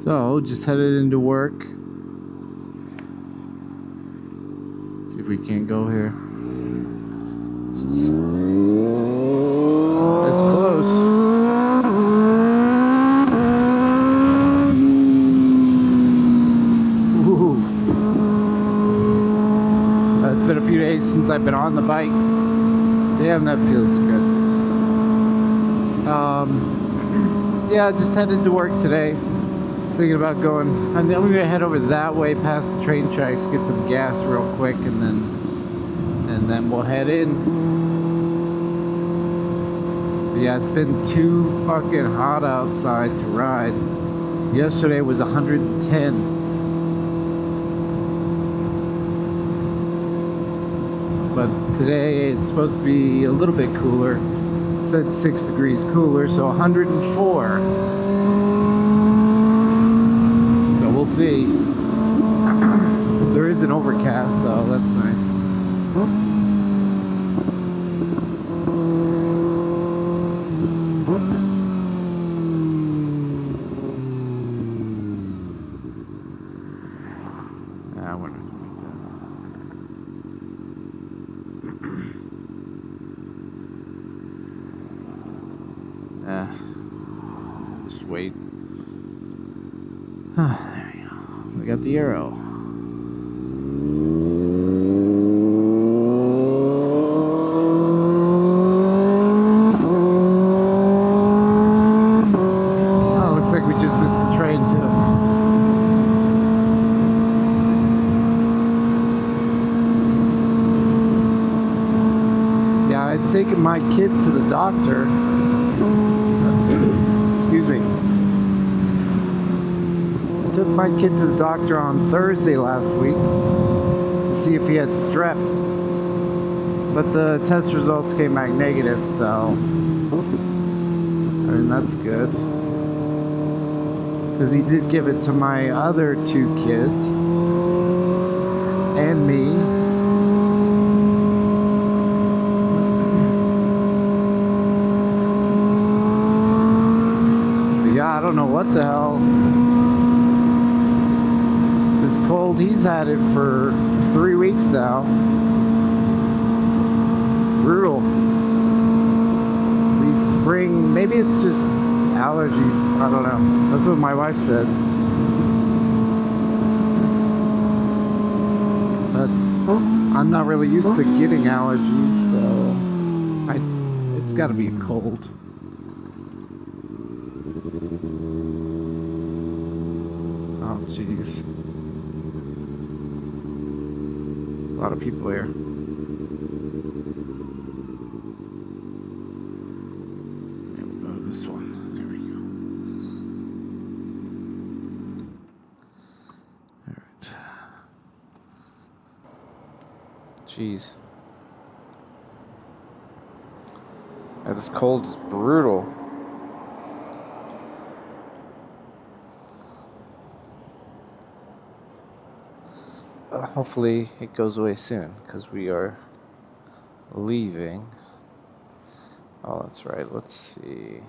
So, just headed into work. See if we can't go here. It's close. Ooh. It's been a few days since I've been on the bike. Damn, that feels good. Yeah, just headed to work today. Thinking about going. I'm gonna head over that way past the train tracks, get some gas real quick, and then we'll head in. But yeah, it's been too fucking hot outside to ride. Yesterday was 110. But today it's supposed to be a little bit cooler. It said 6 degrees cooler, so 104. We'll see. There is an overcast, so that's nice. I want to make that. Just wait. We got the arrow. Oh, looks like we just missed the train too. Yeah, I'd taken my kid to the doctor. Excuse me. Took my kid to the doctor on Thursday last week to see if he had strep, but the test results came back negative, so I mean that's good, because he did give it to my other 2 kids and me. But yeah, I don't know what the hell. This cold, he's had it for 3 weeks now. It's brutal. These spring, maybe it's just allergies, I don't know. That's what my wife said. But I'm not really used to getting allergies, so it's gotta be cold. Oh, jeez. A lot of people here. Yeah, we'll go to this one. There we go. Alright. Jeez. Yeah, this cold is brutal. Hopefully it goes away soon, because we are leaving. Oh, that's right. Let's see.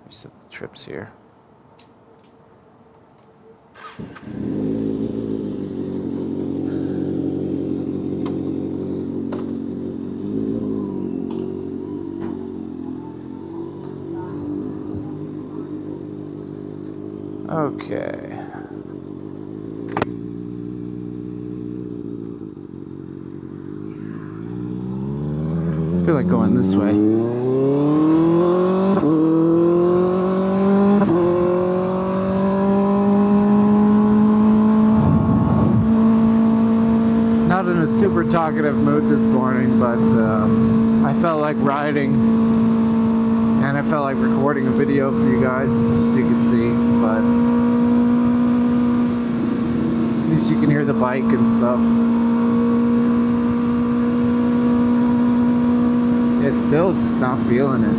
Reset the trips here. Okay. I feel like going this way. Not in a super talkative mood this morning, but I felt like riding, and I felt like recording a video for you guys just so you can see, but at least you can hear the bike and stuff. It's still just not feeling it.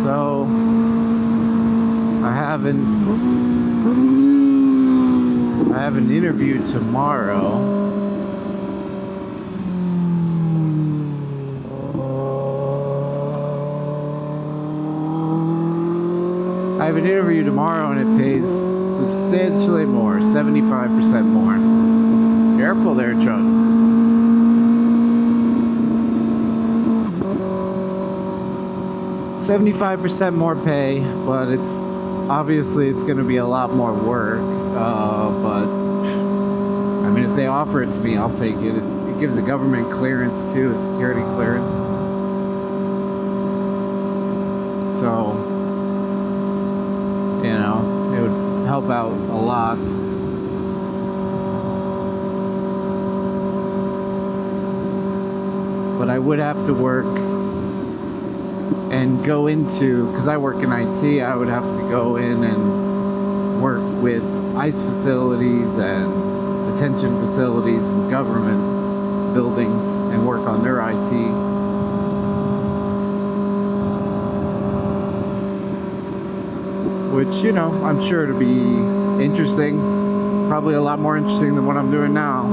So an interview tomorrow. I have an interview tomorrow and it pays substantially more, 75% more. Careful there, truck. $75% more pay, but it's obviously it's going to be a lot more work. But I mean, if they offer it to me, I'll take it. It gives a government clearance too, a security clearance. So, you know, it would help out a lot. But I would have to work and go into, because I work in IT, I would have to go in and work with ICE facilities and detention facilities and government buildings and work on their IT. Which, you know, I'm sure to be interesting. Probably a lot more interesting than what I'm doing now.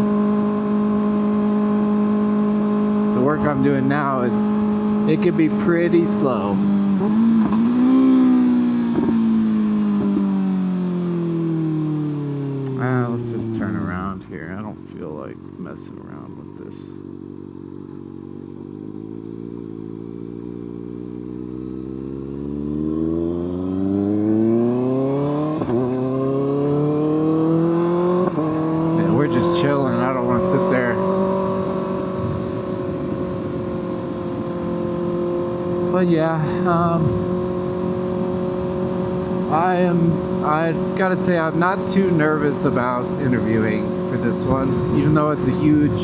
The work I'm doing now, it can be pretty slow. Let's just turn around here. I don't feel like messing around with this. Chilling. I don't want to sit there. But yeah, I gotta say I'm not too nervous about interviewing for this one, even though it's a huge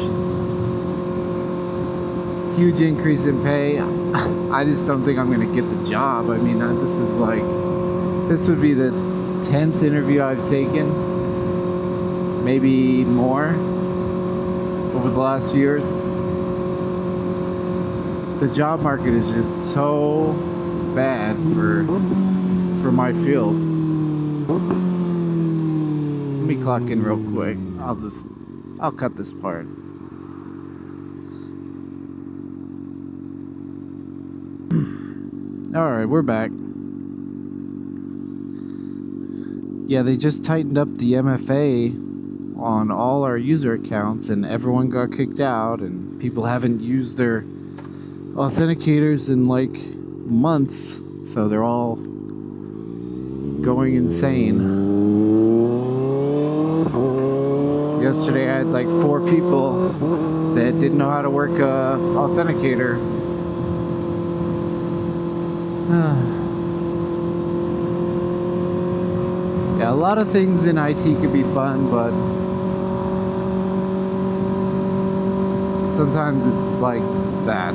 increase in pay. I just don't think I'm gonna get the job. I mean, this would be the 10th interview I've taken. Maybe more over the last few years. The job market is just so bad for my field. Let me clock in real quick. I'll cut this part. Alright, we're back. Yeah, they just tightened up the MFA on all our user accounts and everyone got kicked out and people haven't used their authenticators in like months, so they're all going insane. Yesterday I had like 4 people that didn't know how to work a authenticator. Yeah, a lot of things in IT could be fun, but sometimes it's like that.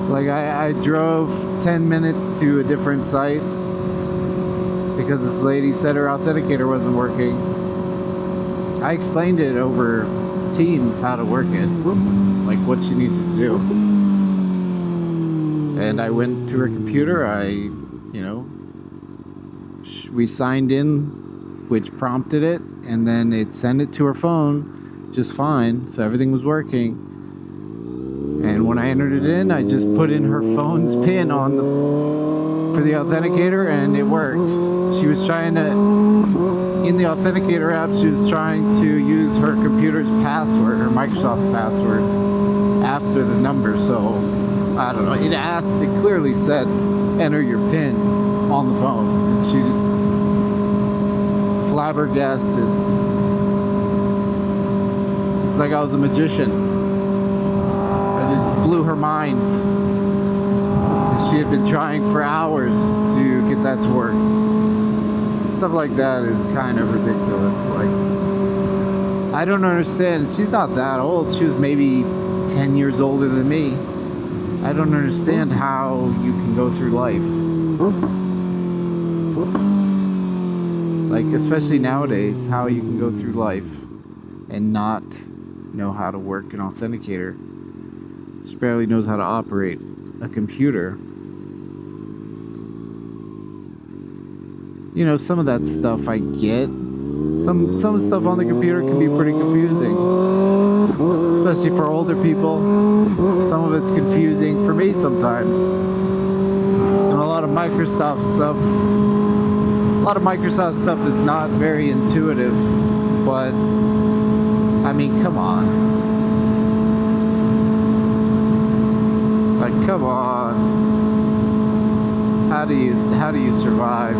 Like I drove 10 minutes to a different site because this lady said her authenticator wasn't working. I explained it over Teams how to work it, like what she needed to do. And I went to her computer, we signed in, which prompted it, and then it sent it to her phone just fine, so everything was working. And when I entered it in, I just put in her phone's PIN for the authenticator, and it worked. She was trying to, in the authenticator app, she was trying to use her computer's password, her Microsoft password, after the number, so I don't know, it clearly said, enter your PIN on the phone, and she just flabbergasted. It's like I was a magician. I just blew her mind. And she had been trying for hours to get that to work. Stuff like that is kind of ridiculous. Like, I don't understand. She's not that old. She was maybe 10 years older than me. I don't understand how you can go through life. Like, especially nowadays, how you can go through life and not know how to work an authenticator. She barely knows how to operate a computer. You know, some of that stuff I get, Some stuff on the computer can be pretty confusing, especially for older people. Some of it's confusing for me sometimes. And a lot of Microsoft stuff is not very intuitive, but I mean, come on. Like, come on. How do you survive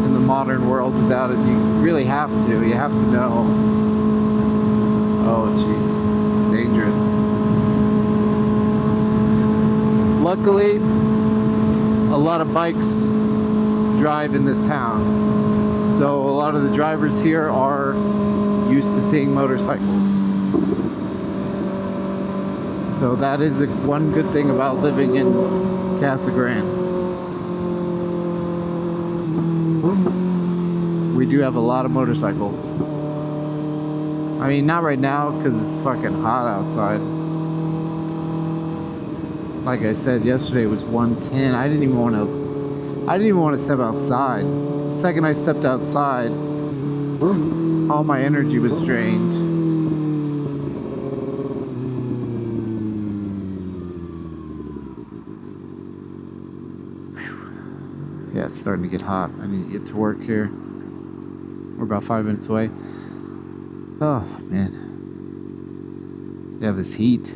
in the modern world without it? You really have to. You have to know. Oh, jeez. It's dangerous. Luckily, a lot of bikes drive in this town. So a lot of the drivers here are used to seeing motorcycles. So that is one good thing about living in Casa Grande. We do have a lot of motorcycles. I mean, not right now because it's fucking hot outside. Like I said, yesterday was 110. I didn't even want to step outside. The second I stepped outside, all my energy was drained. Yeah, it's starting to get hot. I need to get to work here. We're about 5 minutes away. Oh, man. Yeah, this heat.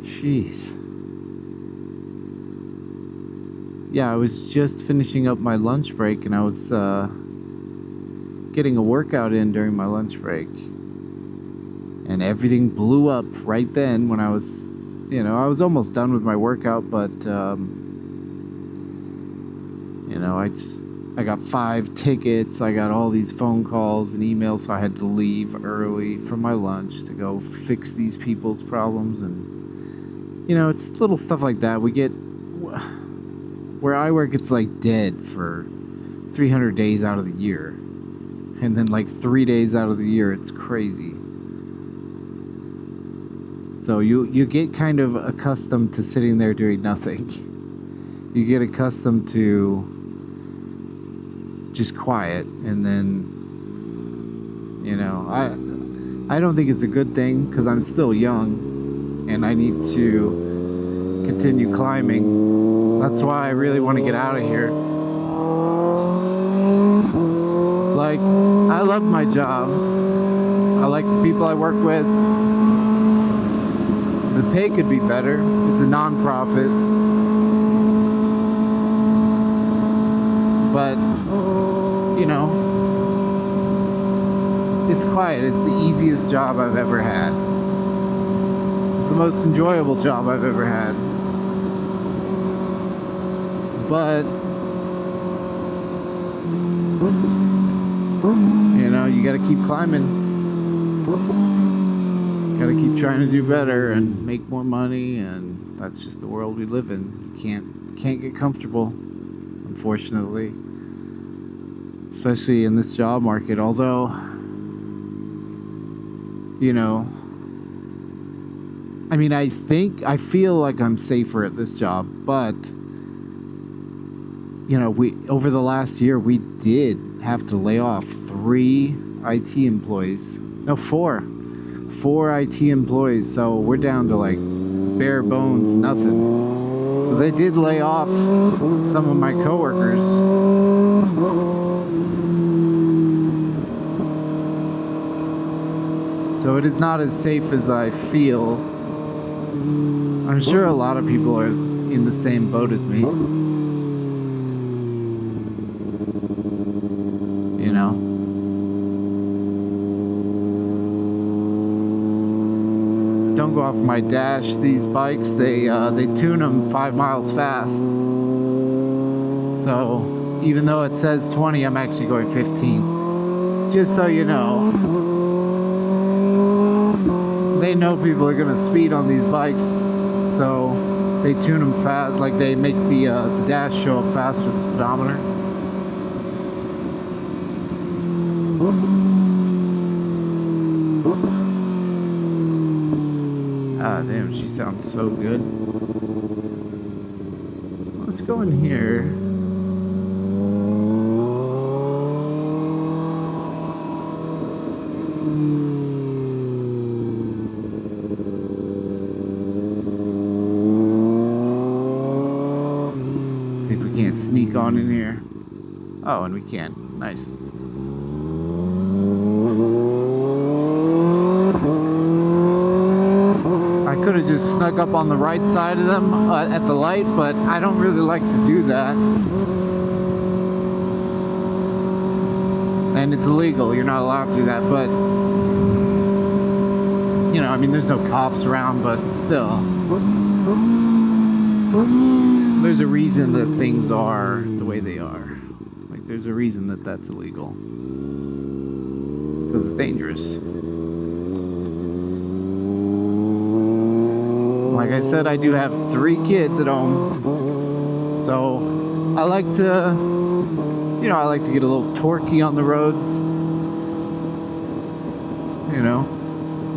Jeez. Yeah, I was just finishing up my lunch break, and I was getting a workout in during my lunch break. And everything blew up right then when I was, I was almost done with my workout, but I got 5 tickets, I got all these phone calls and emails, so I had to leave early from my lunch to go fix these people's problems. And it's little stuff like that. We get, where I work, it's like dead for 300 days out of the year, and then like 3 days out of the year it's crazy. So you get kind of accustomed to sitting there doing nothing. You get accustomed to just quiet, and then I don't think it's a good thing because I'm still young and I need to continue climbing. That's why I really want to get out of here. Like, I love my job. I like the people I work with. The pay could be better. It's a non-profit. But it's quiet. It's the easiest job I've ever had. It's the most enjoyable job I've ever had. But you gotta keep climbing. Gotta keep trying to do better and make more money, and that's just the world we live in. You can't get comfortable, unfortunately. Especially in this job market, although I feel like I'm safer at this job, but over the last year we did have to lay off 3 IT employees. No, 4 IT employees, so we're down to like bare bones nothing. So they did lay off some of my coworkers. So it is not as safe as I feel. I'm sure a lot of people are in the same boat as me. Don't go off my dash. These bikes, they tune them 5 miles fast. So even though it says 20, I'm actually going 15. Just so you know. They know people are gonna speed on these bikes, so they tune them fast. Like, they make the dash show up faster, the speedometer. Ah, damn, she sounds so good. Let's go in here. can't sneak on in here. Oh, and we can. Nice. I could have just snuck up on the right side of them at the light, but I don't really like to do that. And it's illegal. You're not allowed to do that, but you know, I mean, there's no cops around, but still. There's a reason that things are the way they are. Like, there's a reason that that's illegal. Because it's dangerous. Like I said, I do have 3 kids at home. So, I like to, you know, I like to get a little torquey on the roads. You know?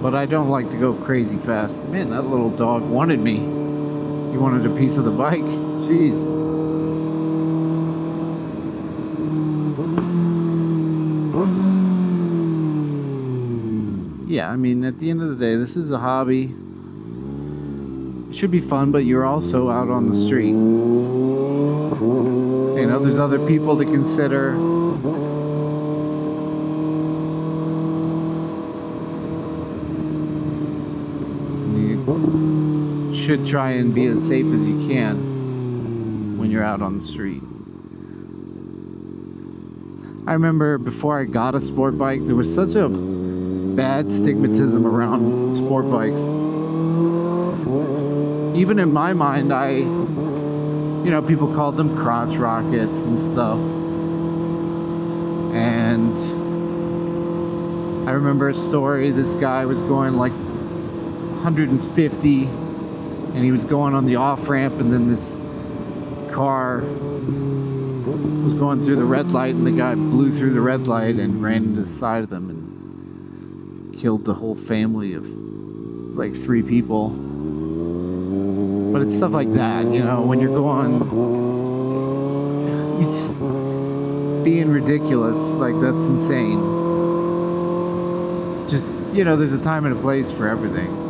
But I don't like to go crazy fast. Man, that little dog wanted me. He wanted a piece of the bike. Jeez. Yeah, I mean, at the end of the day, this is a hobby. It should be fun, but you're also out on the street. You know, there's other people to consider. You should try and be as safe as you can when you're out on the street. I remember before I got a sport bike, there was such a bad stigmatism around sport bikes. Even in my mind, you know, people called them crotch rockets and stuff. And I remember a story, this guy was going like 150 and he was going on the off ramp, and then this car was going through the red light, and the guy blew through the red light and ran into the side of them and killed the whole family of, it was like 3 people. But it's stuff like that, you know, when you're going, you just being ridiculous, like, that's insane. Just, you know, there's a time and a place for everything.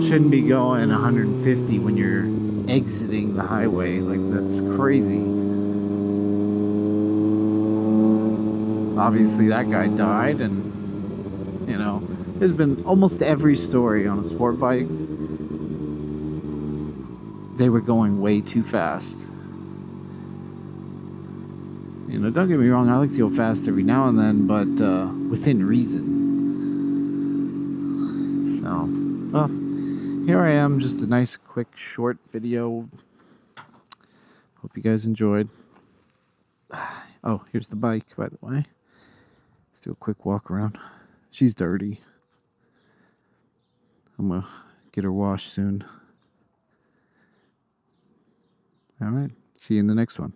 Shouldn't be going 150 when you're exiting the highway. Like, that's crazy. Obviously that guy died, and you know, there's been almost every story on a sport bike. They were going way too fast. You know, don't get me wrong, I like to go fast every now and then, but within reason. So, well, here I am, just a nice, quick, short video. Hope you guys enjoyed. Oh, here's the bike, by the way. Let's do a quick walk around. She's dirty. I'm gonna get her washed soon. All right, see you in the next one.